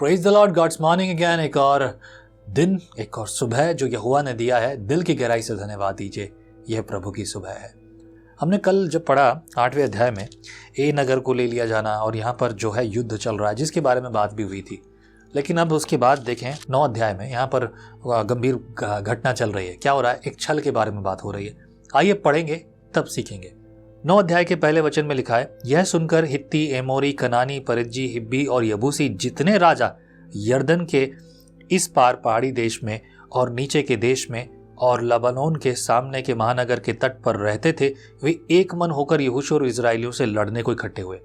Praise the lord, God's morning again. एक और दिन, एक और सुबह जो यहोवा ने दिया है, दिल की गहराई से धन्यवाद दीजिए। यह प्रभु की सुबह है। हमने कल जब पढ़ा 8वें अध्याय में ए नगर को ले लिया जाना और यहाँ पर जो है युद्ध चल रहा है, जिसके बारे में बात भी हुई थी। लेकिन अब उसके बाद देखें 9 अध्याय में यहाँ पर गंभीर घटना चल रही है। क्या हो रहा है? एक छल के बारे में बात हो रही है। आइए पढ़ेंगे तब सीखेंगे। 9 अध्याय के पहले वचन में लिखा है, यह सुनकर हित्ती, एमोरी, कनानी, परिज्जी, हिब्बी और यबूसी जितने राजा यरदन के इस पार पहाड़ी देश में और नीचे के देश में और लबानोन के सामने के महानगर के तट पर रहते थे, वे एक मन होकर यहोशू और इजराइलियों से लड़ने को इकट्ठे हुए।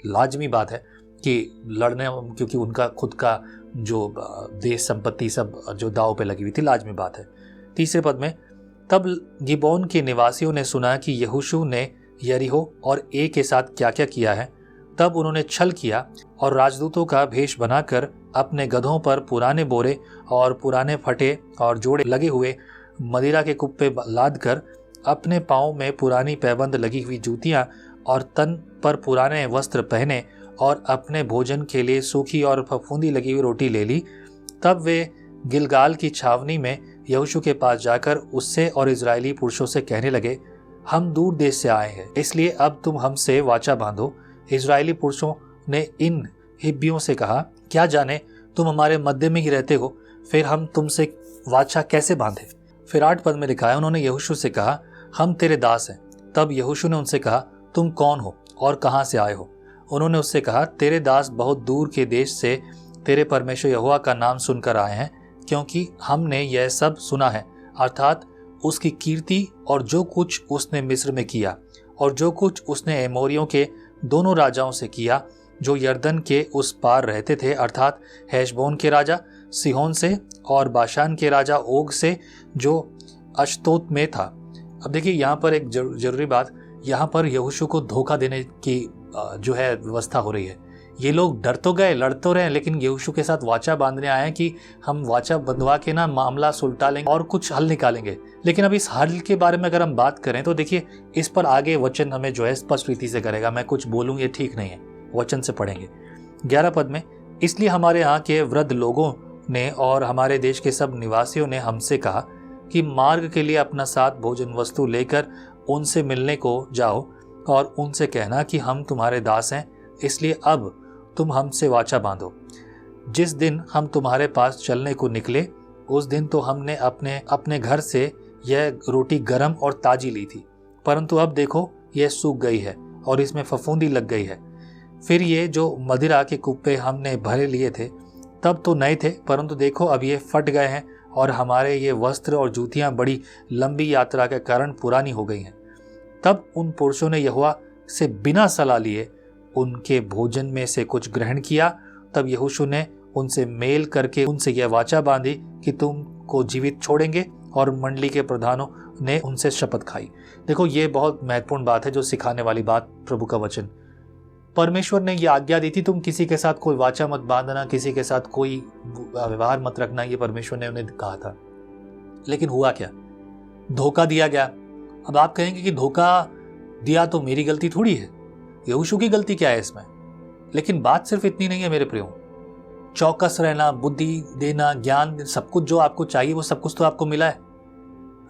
लाजमी बात है कि लड़ने, क्योंकि उनका खुद का जो देश संपत्ति सब जो दाव पे लगी हुई थी, लाजमी बात है। तीसरे पद में, तब गिबोन के निवासियों ने सुना कि यहोशू ने यरीहो और ए के साथ क्या क्या किया है। तब उन्होंने छल किया और राजदूतों का भेष बनाकर अपने गधों पर पुराने बोरे और पुराने फटे और जोड़े लगे हुए मदिरा के कुप्पे लाद कर, अपने पाँव में पुरानी पैबंद लगी हुई जूतियां और तन पर पुराने वस्त्र पहने और अपने भोजन के लिए सूखी और फफूंदी लगी हुई रोटी ले ली। तब वे गिलगाल की छावनी में यहोशू के पास जाकर उससे और इजरायली पुरुषों से कहने लगे, हम दूर देश से आए हैं, इसलिए अब तुम हमसे वाचा बांधो। इजरायली पुरुषों ने इन हिब्बियों से कहा, क्या जाने तुम हमारे मध्य में ही रहते हो, फिर हम तुमसे वाचा कैसे बांधे। फिर 8 पद में लिखा है, उन्होंने यहोशू से कहा, हम तेरे दास हैं। तब यहोशू ने उनसे कहा, तुम कौन हो और कहाँ से आए हो। उन्होंने उससे कहा, तेरे दास बहुत दूर के देश से तेरे परमेश्वर यहोवा का नाम सुनकर आए हैं, क्योंकि हमने यह सब सुना है, अर्थात उसकी कीर्ति और जो कुछ उसने मिस्र में किया और जो कुछ उसने एमोरियों के दोनों राजाओं से किया जो यरदन के उस पार रहते थे, अर्थात हेशबोन के राजा सिहोन से और बाशान के राजा ओग से जो अश्तोत में था। अब देखिए यहाँ पर एक जरूरी बात, यहाँ पर यहोशू को धोखा देने की जो है व्यवस्था हो रही है। ये लोग डर तो गए, लड़ तो रहे, लेकिन यहोशू के साथ वाचा बांधने आए हैं कि हम वाचा बंधवा के ना मामला सुलटा लेंगे और कुछ हल निकालेंगे। लेकिन अब इस हल के बारे में अगर हम बात करें तो देखिए इस पर आगे वचन हमें जो है स्पष्ट रीति से करेगा। मैं कुछ बोलूँ ये ठीक नहीं है, वचन से पढ़ेंगे। 11 पद में, इसलिए हमारे यहाँ के वृद्ध लोगों ने और हमारे देश के सब निवासियों ने हमसे कहा कि मार्ग के लिए अपना साथ भोजन वस्तु लेकर उनसे मिलने को जाओ और उनसे कहना कि हम तुम्हारे दास हैं, इसलिए अब तुम हमसे वाचा बांधो। जिस दिन हम तुम्हारे पास चलने को निकले उस दिन तो हमने अपने घर से यह रोटी गर्म और ताजी ली थी, परंतु अब देखो यह सूख गई है और इसमें फफूंदी लग गई है। फिर ये जो मदिरा के कुप्पे हमने भरे लिए थे तब तो नए थे, परंतु देखो अब ये फट गए हैं और हमारे ये वस्त्र और जूतियां बड़ी लंबी यात्रा के कारण पुरानी हो गई हैं। तब उन पुरुषों ने यहोवा से बिना सलाह लिए उनके भोजन में से कुछ ग्रहण किया। तब यहोशू ने उनसे मेल करके उनसे यह वाचा बांधी कि तुमको जीवित छोड़ेंगे, और मंडली के प्रधानों ने उनसे शपथ खाई। देखो ये बहुत महत्वपूर्ण बात है, जो सिखाने वाली बात, प्रभु का वचन। परमेश्वर ने यह आज्ञा दी थी, तुम किसी के साथ कोई वाचा मत बांधना, किसी के साथ कोई व्यवहार मत रखना, ये परमेश्वर ने उन्हें कहा था। लेकिन हुआ क्या? धोखा दिया गया। अब आप कहेंगे कि धोखा दिया तो मेरी गलती थोड़ी है, यहोशू की गलती क्या है इसमें? लेकिन बात सिर्फ इतनी नहीं है मेरे प्रियो। चौकस रहना, बुद्धि देना, ज्ञान, सब कुछ जो आपको चाहिए वो सब कुछ तो आपको मिला है।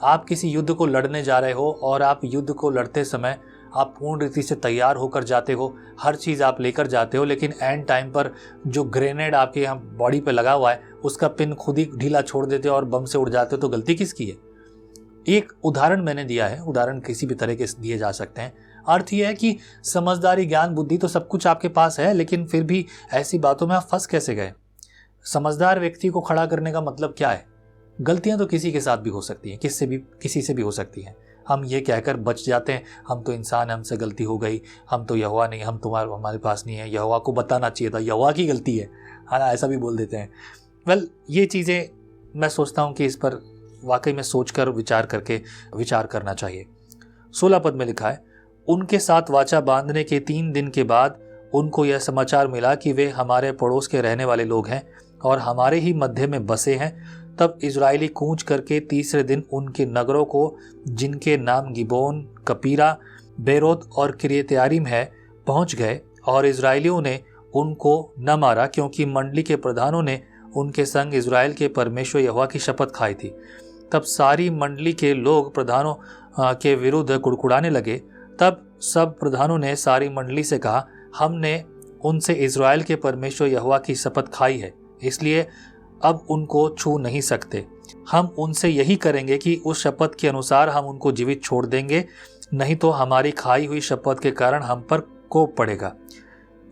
आप किसी युद्ध को लड़ने जा रहे हो और आप युद्ध को लड़ते समय आप पूर्ण रीति से तैयार होकर जाते हो, हर चीज़ आप लेकर जाते हो, लेकिन एंड टाइम पर जो ग्रेनेड आपके यहाँ बॉडी पे लगा हुआ है उसका पिन खुद ही ढीला छोड़ देते हो और बम से उड़ जाते हो, तो गलती किसकी है? एक उदाहरण मैंने दिया है, उदाहरण किसी भी तरह के दिए जा सकते हैं। अर्थ यह है कि समझदारी, ज्ञान, बुद्धि तो सब कुछ आपके पास है, लेकिन फिर भी ऐसी बातों में आप फंस कैसे गए? समझदार व्यक्ति को खड़ा करने का मतलब क्या है? गलतियां तो किसी के साथ भी हो सकती हैं, किसी से भी हो सकती हैं। हम ये कहकर बच जाते हैं, हम तो इंसान हैं, हमसे गलती हो गई, हम तो यहोवा नहीं, हमारे पास नहीं है, यहोवा को बताना चाहिए था, यहोवा की गलती है ना, ऐसा भी बोल देते हैं। ये चीज़ें मैं सोचता हूँ कि इस पर वाकई में सोचकर विचार करना चाहिए। 16 पद में लिखा है, उनके साथ वाचा बांधने के 3 दिन के बाद उनको यह समाचार मिला कि वे हमारे पड़ोस के रहने वाले लोग हैं और हमारे ही मध्य में बसे हैं। तब इजरायली कूच करके तीसरे दिन उनके नगरों को, जिनके नाम गिबोन, कपीरा, बेरोत और किर्यत्यारीम है, पहुंच गए और इजरायलियों ने उनको न मारा, क्योंकि मंडली के प्रधानों ने उनके संग इज़राइल के परमेश्वर यहोवा की शपथ खाई थी। तब सारी मंडली के लोग प्रधानों के विरुद्ध कुड़कुड़ाने लगे। तब सब प्रधानों ने सारी मंडली से कहा, हमने उनसे इज़राइल के परमेश्वर यहोवा की शपथ खाई है, इसलिए अब उनको छू नहीं सकते। हम उनसे यही करेंगे कि उस शपथ के अनुसार हम उनको जीवित छोड़ देंगे, नहीं तो हमारी खाई हुई शपथ के कारण हम पर कोप पड़ेगा।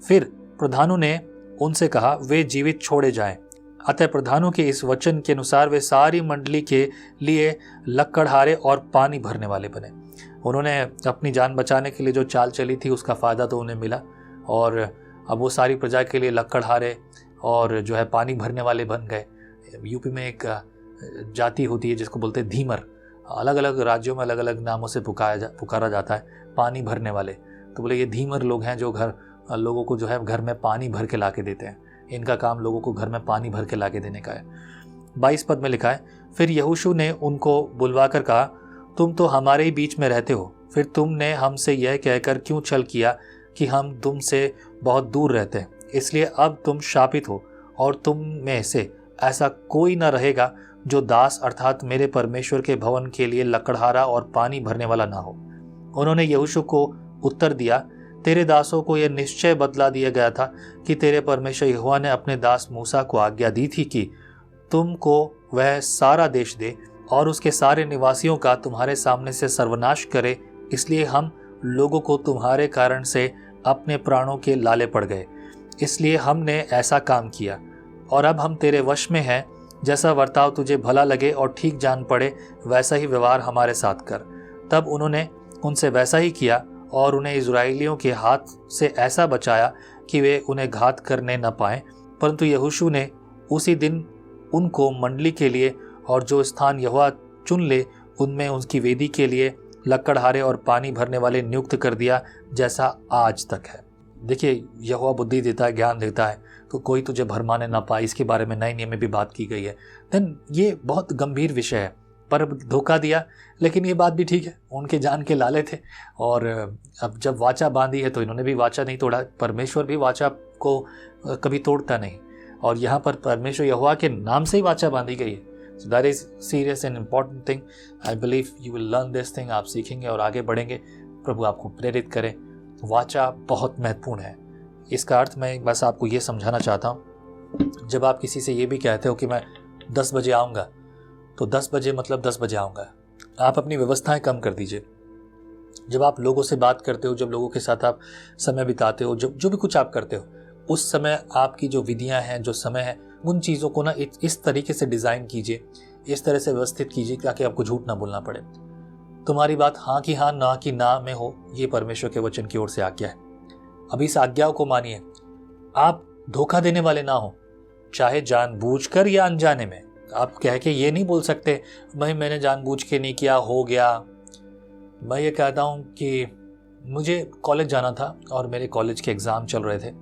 फिर प्रधानों ने उनसे कहा, वे जीवित छोड़े जाएं। अतः प्रधानों के इस वचन के अनुसार वे सारी मंडली के लिए लकड़हारे और पानी भरने वाले बने। उन्होंने अपनी जान बचाने के लिए जो चाल चली थी उसका फ़ायदा तो उन्हें मिला, और अब वो सारी प्रजा के लिए लकड़हारे और जो है पानी भरने वाले बन गए। यूपी में एक जाति होती है जिसको बोलते हैं धीमर, अलग अलग राज्यों में अलग अलग नामों से पुकारा जाता है, पानी भरने वाले। तो बोले ये धीमर लोग हैं जो लोगों को जो है घर में पानी भर के ला के देते हैं। इनका काम लोगों को घर में पानी भर के ला के देने का है। 22 पद में लिखा है, फिर यहोशू ने उनको बुलवाकर कहा, तुम तो हमारे ही बीच में रहते हो, फिर तुमने हमसे यह कहकर क्यों छल किया कि हम तुमसे बहुत दूर रहते हैं। इसलिए अब तुम शापित हो, और तुम में से ऐसा कोई न रहेगा जो दास अर्थात मेरे परमेश्वर के भवन के लिए लकड़हारा और पानी भरने वाला ना हो। उन्होंने यहोशू को उत्तर दिया, तेरे दासों को यह निश्चय बतला दिया गया था कि तेरे परमेश्वर यहोवा ने अपने दास मूसा को आज्ञा दी थी कि तुमको वह सारा देश दे और उसके सारे निवासियों का तुम्हारे सामने से सर्वनाश करे। इसलिए हम लोगों को तुम्हारे कारण से अपने प्राणों के लाले पड़ गए, इसलिए हमने ऐसा काम किया। और अब हम तेरे वश में हैं, जैसा वर्ताव तुझे भला लगे और ठीक जान पड़े वैसा ही व्यवहार हमारे साथ कर। तब उन्होंने उनसे वैसा ही किया और उन्हें इज़राइलियों के हाथ से ऐसा बचाया कि वे उन्हें घात करने न पाए। परंतु यहोशू ने उसी दिन उनको मंडली के लिए और जो स्थान यहोवा चुन ले उनमें उनकी वेदी के लिए लकड़हारे और पानी भरने वाले नियुक्त कर दिया, जैसा आज तक है। देखिए, यहोवा बुद्धि देता है, ज्ञान देता है, तो कोई तुझे भरमाने ना पाए, इसके बारे में नए नियम में भी बात की गई है। देन ये बहुत गंभीर विषय है, पर धोखा दिया, लेकिन ये बात भी ठीक है, उनके जान के लाले थे। और अब जब वाचा बांधी है तो इन्होंने भी वाचा नहीं तोड़ा। परमेश्वर भी वाचा को कभी तोड़ता नहीं, और यहाँ पर परमेश्वर यहोवा के नाम से ही वाचा बांधी गई है। So that is serious and important thing. I believe you will learn this thing. आप सीखेंगे और आगे बढ़ेंगे। प्रभु आपको प्रेरित करें। वाचा बहुत महत्वपूर्ण है। इसका अर्थ मैं बस आपको ये समझाना चाहता हूँ, जब आप किसी से ये भी कहते हो कि मैं 10 बजे आऊँगा, तो 10 बजे मतलब 10 बजे आऊँगा। आप अपनी व्यवस्थाएं कम कर दीजिए। जब आप लोगों से बात करते हो, जब लोगों के साथ आप समय बिताते हो, जो भी कुछ आप करते हो, उस समय आपकी जो विधियाँ हैं, जो समय है, उन चीज़ों को ना इस तरीके से डिज़ाइन कीजिए, इस तरह से व्यवस्थित कीजिए ताकि आपको झूठ ना बोलना पड़े। तुम्हारी बात हाँ की हाँ, ना की ना में हो, ये परमेश्वर के वचन की ओर से आज्ञा है। अब इस आज्ञाओं को मानिए। आप धोखा देने वाले ना हो, चाहे जानबूझकर या अनजाने में। आप कह के ये नहीं बोल सकते भाई मैंने जानबूझ के नहीं किया, हो गया। मैं ये कहता हूँ कि मुझे कॉलेज जाना था और मेरे कॉलेज के एग्ज़ाम चल रहे थे,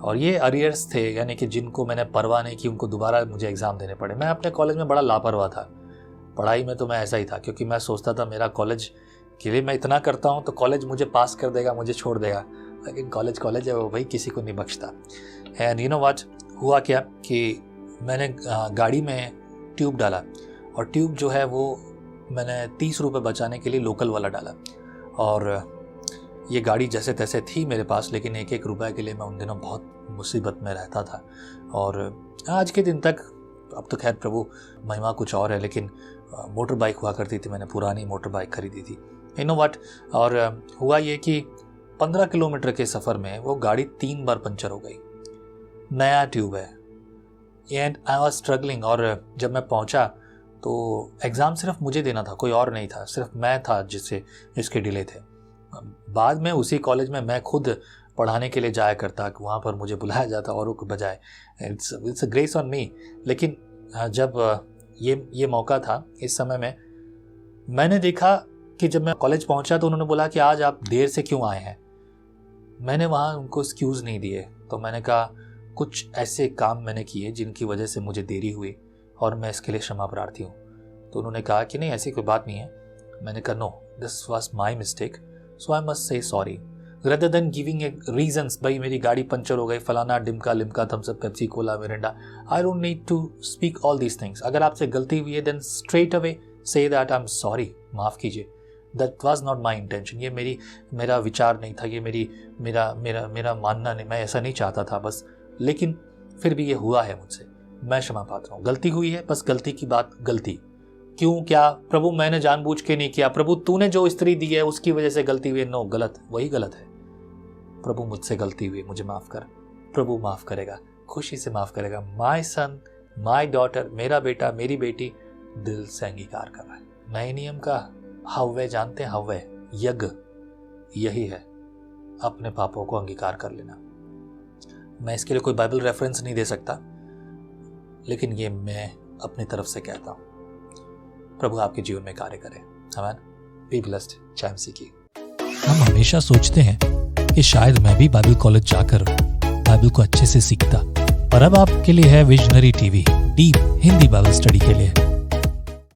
और ये अरियर्स थे, यानी कि जिनको मैंने परवाह नहीं की उनको दोबारा मुझे एग्ज़ाम देने पड़े। मैं अपने कॉलेज में बड़ा लापरवाह था। पढ़ाई में तो मैं ऐसा ही था, क्योंकि मैं सोचता था मेरा कॉलेज के लिए मैं इतना करता हूँ तो कॉलेज मुझे पास कर देगा, मुझे छोड़ देगा। लेकिन कॉलेज है वो भाई किसी को नहीं बख्शता। एंड यू नो व्हाट हुआ क्या कि मैंने गाड़ी में ट्यूब डाला, और ट्यूब जो है वो मैंने 30 रुपये बचाने के लिए लोकल वाला डाला। और ये गाड़ी जैसे तैसे थी मेरे पास, लेकिन 1-1 रुपये के लिए मैं उन दिनों बहुत मुसीबत में रहता था। और आज के दिन तक, अब तो खैर प्रभु महिमा कुछ और है, लेकिन मोटर बाइक हुआ करती थी, मैंने पुरानी मोटर बाइक खरीदी थी। यू नो व्हाट, और हुआ ये कि 15 किलोमीटर के सफ़र में वो गाड़ी 3 बार पंचर हो गई। नया ट्यूब है, एंड आई वॉज स्ट्रगलिंग। और जब मैं पहुंचा तो एग्ज़ाम सिर्फ मुझे देना था, कोई और नहीं था, सिर्फ मैं था जिसके डिले थे। बाद में उसी कॉलेज में मैं खुद पढ़ाने के लिए जाया करता, वहाँ पर मुझे बुलाया जाता औरों के बजाय। It's a grace on me. लेकिन जब ये मौका था, इस समय में मैंने देखा कि जब मैं कॉलेज पहुँचा तो उन्होंने बोला कि आज आप देर से क्यों आए हैं। मैंने वहाँ उनको एक्सक्यूज़ नहीं दिए, तो मैंने कहा कुछ ऐसे काम मैंने किए जिनकी वजह से मुझे देरी हुई और मैं इसके लिए क्षमा प्रार्थी हूँ। तो उन्होंने कहा कि नहीं ऐसी कोई बात नहीं है। मैंने कहा no, this was my mistake, so I must say sorry. rather than giving a reasons, भाई मेरी गाड़ी पंचर हो गई, फलाना डिमका Limca Thums Up Pepsi Cola Mirinda, I don't need to speak all these things. अगर आपसे गलती हुई है then straight away say that I am sorry, माफ़ कीजिए, that was not my intention, ये मेरा विचार नहीं था, ये मेरा मानना नहीं, मैं ऐसा नहीं चाहता था बस, लेकिन फिर भी ये हुआ है मुझसे, मैं क्षमा पात्र हूँ. गलती हुई है, बस गलती की बात गलती. क्यों, क्या प्रभु मैंने जानबूझ के नहीं किया, प्रभु तूने जो स्त्री दी है उसकी वजह से गलती हुई है, नो, गलत, वही गलत है. प्रभु मुझसे गलती हुई, मुझे माफ़ कर. प्रभु माफ़ करेगा, खुशी से माफ़ करेगा. माई सन, माई डॉटर, मेरा बेटा, मेरी बेटी दिल से अंगीकार कर रहा है. नए नियम का हव्वे जानते हैं, हव्वे यज्ञ यही है, अपने पापों को अंगीकार कर लेना. मैं इसके लिए कोई बाइबल रेफरेंस नहीं दे सकता, लेकिन ये मैं अपनी तरफ से कहता हूँ. प्रभु आपके जीवन में कार्य करे. आमीन. Be blessed. जय मसीह की. हम हमेशा सोचते हैं कि शायद मैं भी बाइबल कॉलेज जाकर बाइबल को अच्छे से सीखता, और अब आपके लिए है visionary TV, deep Hindi Bible study के लिए.